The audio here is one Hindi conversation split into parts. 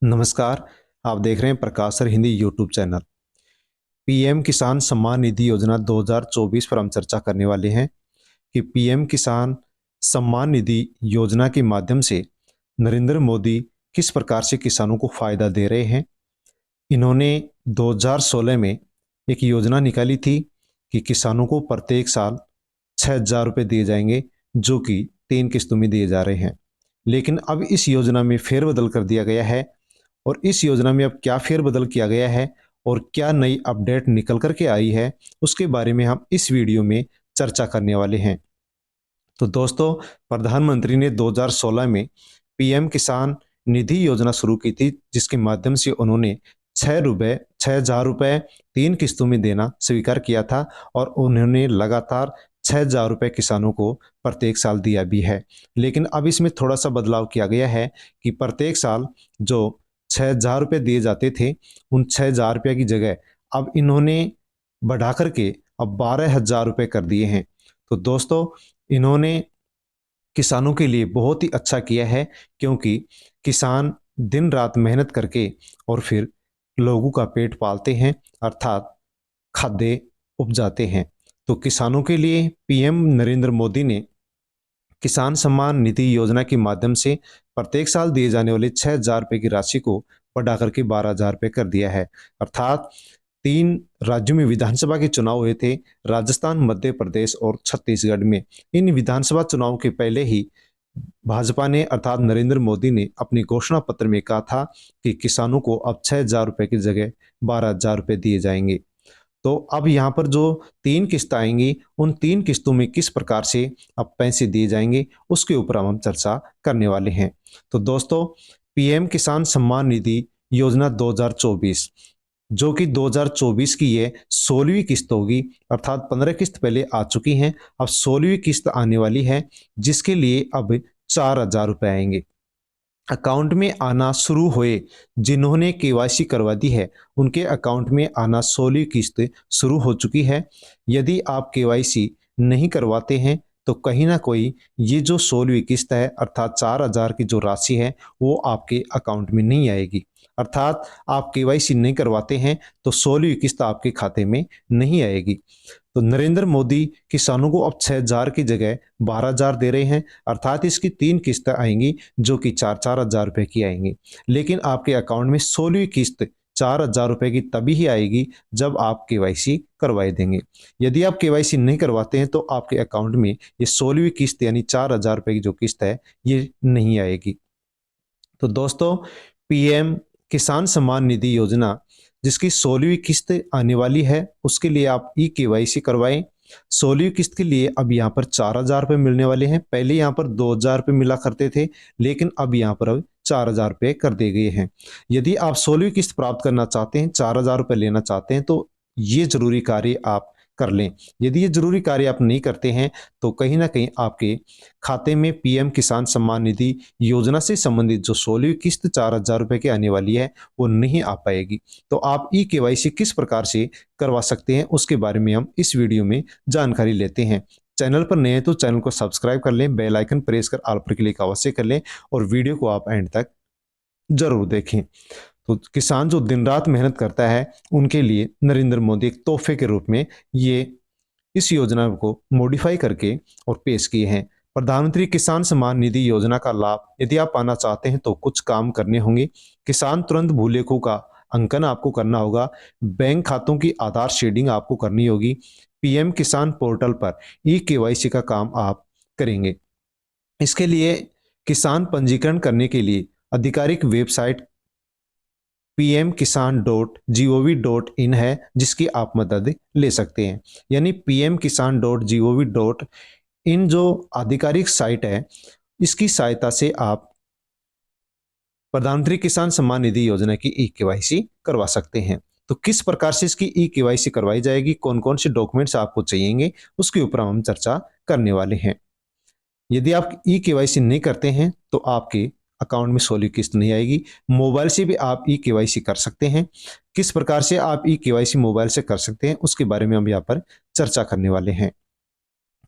नमस्कार। आप देख रहे हैं Prakash sir Hindi YouTube channel. PM Kisan Samman निधि योजना 2024 पर हम चर्चा करने वाले हैं कि पीएम किसान सम्मान निधि योजना के माध्यम से नरेंद्र मोदी किस प्रकार से किसानों को फायदा दे रहे हैं। इन्होंने 2016 में एक योजना निकाली थी कि किसानों को प्रत्येक साल 6,000 रुपये दिए जाएंगे, जो कि 3 किस्तों में दिए जा रहे हैं। लेकिन अब इस योजना में फेरबदल कर दिया गया है और इस योजना में अब क्या फेरबदल किया गया है और क्या नई अपडेट निकल कर के आई है, उसके बारे में हम इस वीडियो में चर्चा करने वाले हैं। तो दोस्तों, प्रधानमंत्री ने 2016 में पीएम किसान निधि योजना शुरू की थी, जिसके माध्यम से उन्होंने 6,000 रुपये 3 किस्तों में देना स्वीकार किया था और उन्होंने लगातार 6,000 रुपये किसानों को प्रत्येक साल दिया भी है। लेकिन अब इसमें थोड़ा सा बदलाव किया गया है कि प्रत्येक साल जो 6,000 रुपये दिए जाते थे, उन 6,000 रुपये की जगह अब इन्होंने बढ़ा करके अब 12,000 रुपये कर दिए हैं। तो दोस्तों, इन्होंने किसानों के लिए बहुत ही अच्छा किया है, क्योंकि किसान दिन रात मेहनत करके और फिर लोगों का पेट पालते हैं, अर्थात खाद्य उपजाते हैं। तो किसानों के लिए पीएम नरेंद्र मोदी ने किसान सम्मान निधि योजना के माध्यम से प्रत्येक साल दिए जाने वाले 6,000 रुपये की राशि को बढ़ा करके 12,000 रुपये कर दिया है। अर्थात 3 राज्यों में विधानसभा के चुनाव हुए थे, राजस्थान, मध्य प्रदेश और छत्तीसगढ़ में। इन विधानसभा चुनाव के पहले ही भाजपा ने अर्थात नरेंद्र मोदी ने अपने घोषणा पत्र में कहा था कि किसानों को अब 6,000 रुपये की जगह 12,000 रुपये दिए जाएंगे। तो अब यहाँ पर जो 3 किस्त आएंगी, उन 3 किस्तों में किस प्रकार से अब पैसे दिए जाएंगे, उसके ऊपर हम चर्चा करने वाले हैं। तो दोस्तों, पीएम किसान सम्मान निधि योजना 2024, जो कि 2024 की ये 16वीं किस्त होगी, अर्थात 15 किस्त पहले आ चुकी हैं, अब 16वीं किस्त आने वाली है, जिसके लिए अब 4,000 रुपये आएंगे अकाउंट में आना शुरू हुए। जिन्होंने केवाईसी करवा दी है, उनके अकाउंट में आना 16वीं किस्त शुरू हो चुकी है। यदि आप केवाईसी नहीं करवाते हैं तो कहीं ना कोई ये जो 16वीं किस्त है, अर्थात 4,000 की जो राशि है, वो आपके अकाउंट में नहीं आएगी। अर्थात आप केवाईसी नहीं करवाते हैं तो 16वीं किस्त आपके खाते में नहीं आएगी। तो नरेंद्र मोदी किसानों को अब 6,000 की जगह 12,000 दे रहे हैं, अर्थात इसकी 3 किस्त आएंगी, जो कि 4,000 रुपये की आएंगी। लेकिन आपके अकाउंट में 16वीं किस्त 4,000 रुपये की तभी ही आएगी जब आप केवाईसी करवाए देंगे। यदि आप केवाईसी नहीं करवाते हैं तो आपके अकाउंट में ये 16वीं किस्त यानी 4,000 रुपये की जो किस्त है, ये नहीं आएगी। तो दोस्तों, पीएम किसान सम्मान निधि योजना जिसकी 16वीं किस्त आने वाली है, उसके लिए आप ई केवाईसी करवाएं। 16वीं किस्त के लिए अब यहाँ पर 4,000 रुपये मिलने वाले हैं। पहले यहाँ पर 2,000 रुपये मिला करते थे, लेकिन अब यहाँ पर अब 4,000 रुपये कर दिए गए हैं। यदि आप 16वीं किस्त प्राप्त करना चाहते हैं, 4,000 रुपये लेना चाहते हैं, तो ये जरूरी कार्य आप कर लें। यदि ये जरूरी कार्य आप नहीं करते हैं तो कहीं ना कहीं आपके खाते में पीएम किसान सम्मान निधि योजना से संबंधित जो 16वीं किस्त 4,000 रुपये की आने वाली है, वो नहीं आ पाएगी। तो आप ई केवाईसी किस प्रकार से करवा सकते हैं, उसके बारे में हम इस वीडियो में जानकारी लेते हैं। चैनल पर नए हैं तो चैनल को सब्सक्राइब कर लें, बेल आइकन प्रेस कर ऑल पर क्लिक अवश्य कर लें और वीडियो को आप एंड तक जरूर देखें। तो किसान जो दिन रात मेहनत करता है, उनके लिए नरेंद्र मोदी एक तोहफे के रूप में ये इस योजना को मॉडिफाई करके और पेश किए हैं। प्रधानमंत्री किसान सम्मान निधि योजना का लाभ यदि आप पाना चाहते हैं तो कुछ काम करने होंगे। किसान तुरंत भूलेखों का अंकन आपको करना होगा। बैंक खातों की आधार शेडिंग आपको करनी होगी। पीएम किसान पोर्टल पर ई केवाईसी का काम आप करेंगे। इसके लिए किसान पंजीकरण करने के लिए आधिकारिक वेबसाइट pmkisan.gov.in है, जिसकी आप मदद ले सकते हैं। यानी pmkisan.gov.in जो आधिकारिक साइट है, इसकी सहायता से आप प्रधानमंत्री किसान सम्मान निधि योजना की ई केवाईसी करवा सकते हैं। तो किस प्रकार से इसकी ई केवाईसी करवाई जाएगी, कौन कौन से डॉक्यूमेंट्स आपको चाहिएंगे, उसके ऊपर हम चर्चा करने वाले हैं। यदि आप ई केवाईसी नहीं करते हैं तो आपके अकाउंट में 16वीं किस्त नहीं आएगी। मोबाइल से भी आप ई केवाईसी कर सकते हैं। किस प्रकार से आप ई केवाईसी मोबाइल से कर सकते हैं, उसके बारे में हम यहाँ पर चर्चा करने वाले हैं।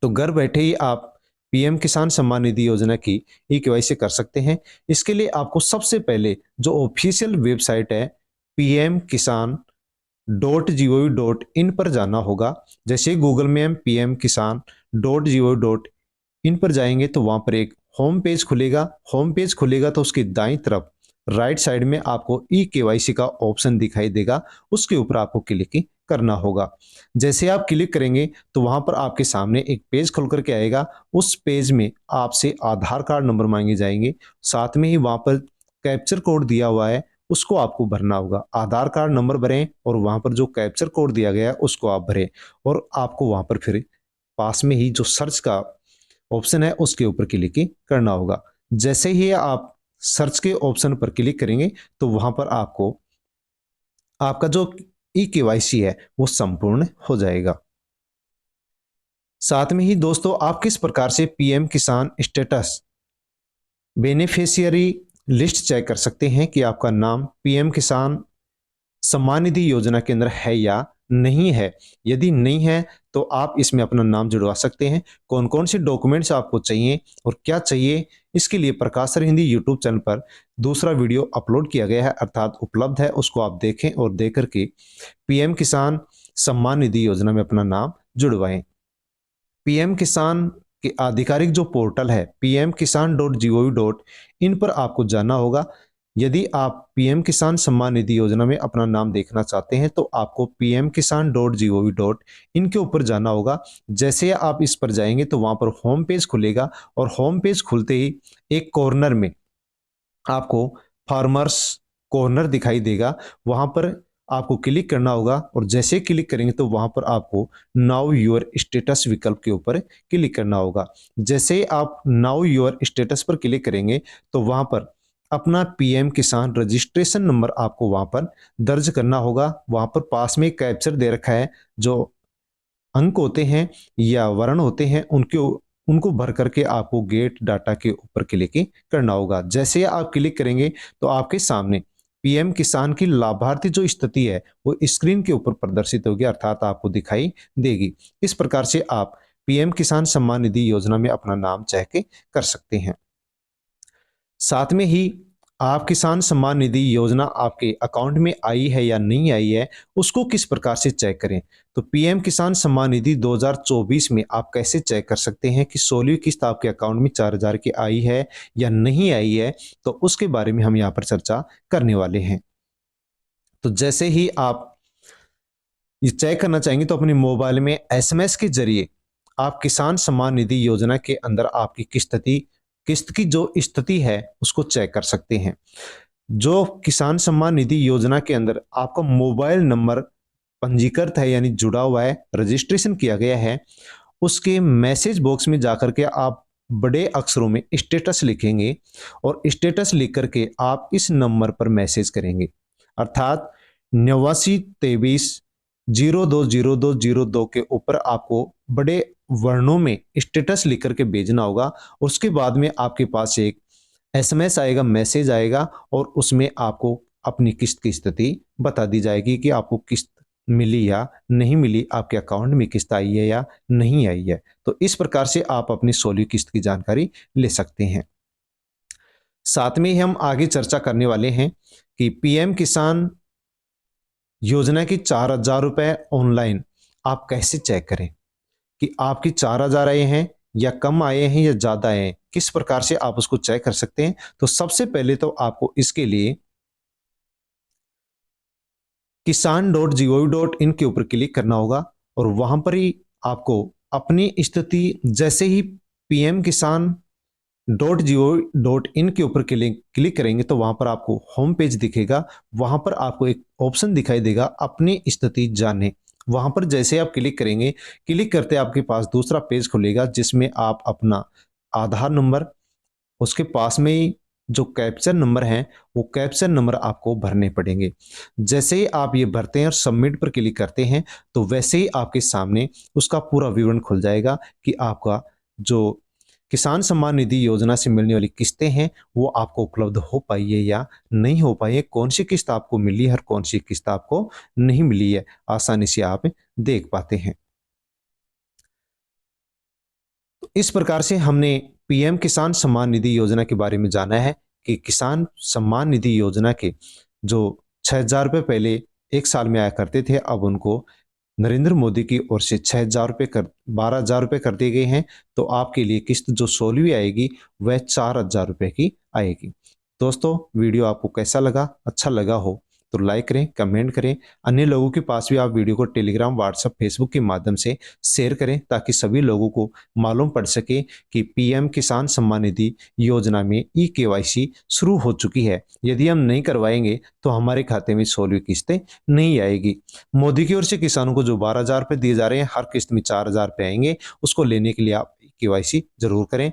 तो घर बैठे ही आप पीएम किसान सम्मान निधि योजना की ई-केवाईसी कर सकते हैं। इसके लिए आपको सबसे पहले जो ऑफिशियल वेबसाइट है pmkisan.gov.in पर जाना होगा। जैसे गूगल में हम pmkisan.gov.in पर जाएंगे तो वहां पर एक होम पेज खुलेगा। होम पेज खुलेगा तो उसकी दाईं तरफ राइट साइड में आपको ई-केवाईसी का ऑप्शन दिखाई देगा, उसके ऊपर आपको क्लिक करना होगा। जैसे आप क्लिक करेंगे तो वहां पर आपके सामने एक पेज खुल करके आएगा। उस पेज में आपसे आधार कार्ड नंबर मांगे जाएंगे, साथ में ही वहां पर कैप्चर कोड दिया हुआ है, उसको आपको भरना होगा। आधार कार्ड नंबर भरें और वहां पर जो कैप्चर कोड दिया गया है उसको आप भरें, और आपको वहां पर फिर पास में ही जो सर्च का ऑप्शन है उसके ऊपर क्लिक करना होगा। जैसे ही आप सर्च के ऑप्शन पर क्लिक करेंगे तो वहां पर आपको आपका जो ई-केवाईसी है वो संपूर्ण हो जाएगा। साथ में ही दोस्तों, आप किस प्रकार से पीएम किसान स्टेटस बेनिफिशियरी लिस्ट चेक कर सकते हैं कि आपका नाम पीएम किसान सम्मान निधि योजना के अंदर है या नहीं है। यदि नहीं है तो आप इसमें अपना नाम जुड़वा सकते हैं। कौन कौन से डॉक्यूमेंट्स आपको चाहिए और क्या चाहिए, इसके लिए प्रकाश सर हिंदी यूट्यूब चैनल पर दूसरा वीडियो अपलोड किया गया है, अर्थात उपलब्ध है। उसको आप देखें और देख करके पीएम किसान सम्मान निधि योजना में अपना नाम जुड़वाएं। पीएम किसान के आधिकारिक जो पोर्टल है pmkisan.gov.in पर आपको जाना होगा। यदि आप पीएम किसान सम्मान निधि योजना में अपना नाम देखना चाहते हैं तो आपको pmkisan.gov.in के ऊपर जाना होगा। जैसे आप इस पर जाएंगे तो वहां पर होम पेज खुलेगा, और होम पेज खुलते ही एक कॉर्नर में आपको फार्मर्स कॉर्नर दिखाई देगा। वहां पर आपको क्लिक करना होगा, और जैसे क्लिक करेंगे तो वहां पर आपको नाउ योर स्टेटस विकल्प के ऊपर क्लिक करना होगा। जैसे आप नाउ योर स्टेटस पर क्लिक करेंगे तो वहां पर अपना पीएम किसान रजिस्ट्रेशन नंबर आपको वहां पर दर्ज करना होगा। वहां पर पास में एक कैप्चर दे रखा है, जो अंक होते हैं या वर्ण होते हैं उनके उनको भर करके आपको गेट डाटा के ऊपर क्लिक करना होगा। जैसे आप क्लिक करेंगे तो आपके सामने पीएम किसान की लाभार्थी जो स्थिति है वो स्क्रीन के ऊपर प्रदर्शित होगी, अर्थात आपको दिखाई देगी। इस प्रकार से आप पीएम किसान सम्मान निधि योजना में अपना नाम चेक कर सकते हैं। साथ में ही आप किसान सम्मान निधि योजना आपके अकाउंट में आई है या नहीं आई है, उसको किस प्रकार से चेक करें। तो पीएम किसान सम्मान निधि 2024 में आप कैसे चेक कर सकते हैं कि 16वीं किस्त आपके अकाउंट में 4,000 की आई है या नहीं आई है, तो उसके बारे में हम यहाँ पर चर्चा करने वाले हैं। तो जैसे ही आप ये चेक करना चाहेंगे तो अपने मोबाइल में एसएमएस के जरिए आप किसान सम्मान निधि योजना के अंदर आपकी किस्त की जो स्थिति है उसको चेक कर सकते हैं। जो किसान सम्मान निधि योजना के अंदर आपका मोबाइल नंबर पंजीकृत है, यानी जुड़ा हुआ है, रजिस्ट्रेशन किया गया है, उसके मैसेज बॉक्स में जाकर के आप बड़े अक्षरों में स्टेटस लिखेंगे, और स्टेटस लिख करके आप इस नंबर पर मैसेज करेंगे, अर्थात 8923020202 के ऊपर आपको बड़े वर्णों में स्टेटस लिख करके भेजना होगा। उसके बाद में आपके पास एक एसएमएस आएगा, मैसेज आएगा, और उसमें आपको अपनी किस्त की स्थिति बता दी जाएगी कि आपको किस्त मिली या नहीं मिली, आपके अकाउंट में किस्त आई है या नहीं आई है। तो इस प्रकार से आप अपनी 16वीं किस्त की जानकारी ले सकते हैं। साथ में ही हम आगे चर्चा करने वाले हैं कि पीएम किसान योजना की 4,000 रुपए ऑनलाइन आप कैसे चेक करें कि आपकी 4,000 आए हैं या कम आए हैं या ज्यादा आए हैं, किस प्रकार से आप उसको चेक कर सकते हैं। तो सबसे पहले तो आपको इसके लिए kisan.gov.in के ऊपर क्लिक करना होगा, और वहां पर ही आपको अपनी स्थिति जैसे ही पीएम किसान .gov.in के ऊपर क्लिक करेंगे तो वहां पर आपको होम पेज दिखेगा। वहां पर आपको एक ऑप्शन दिखाई देगा अपनी स्थिति जाने। वहां पर जैसे आप क्लिक करेंगे, क्लिक करते आपके पास दूसरा पेज खुलेगा जिसमें आप अपना आधार नंबर, उसके पास में ही जो कैप्चर नंबर है वो कैप्चर नंबर आपको भरने पड़ेंगे। जैसे ही आप ये भरते हैं और सबमिट पर क्लिक करते हैं तो वैसे ही आपके सामने उसका पूरा विवरण खुल जाएगा कि आपका जो किसान सम्मान निधि योजना से मिलने वाली किस्तें हैं वो आपको उपलब्ध हो पाई है या नहीं हो पाई है, कौन सी किस्त आपको मिली है और कौन सी किस्त आपको नहीं मिली है, आसानी से आप देख पाते हैं। तो इस प्रकार से हमने पीएम किसान सम्मान निधि योजना के बारे में जाना है कि किसान सम्मान निधि योजना के जो 6,000 रुपये पहले एक साल में आया करते थे, अब उनको नरेंद्र मोदी की ओर से 6,000 रुपये कर 12,000 रुपये कर दिए गए हैं। तो आपके लिए किस्त जो 16वीं आएगी वह 4,000 रुपये की आएगी। दोस्तों, वीडियो आपको कैसा लगा? अच्छा लगा हो तो लाइक करें, कमेंट करें। अन्य लोगों के पास भी आप वीडियो को टेलीग्राम, व्हाट्सएप, फेसबुक के माध्यम से शेयर करें ताकि सभी लोगों को मालूम पड़ सके कि पीएम किसान सम्मान निधि योजना में ई-केवाईसी शुरू हो चुकी है। यदि हम नहीं करवाएंगे तो हमारे खाते में 16वीं किस्तें नहीं आएगी। मोदी की ओर से किसानों को जो 12,000 रुपये दिए जा रहे हैं, हर किस्त में 4,000 रुपये आएंगे। उसको लेने के लिए आप केवाईसी जरूर करें।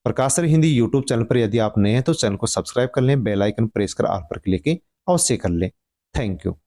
प्रकाश सर हिंदी यूट्यूब चैनल पर यदि आप नए हैं तो चैनल को सब्सक्राइब कर लें, बेल आइकन प्रेस कर ऑल पर क्लिक अवश्य कर लें। Thank you.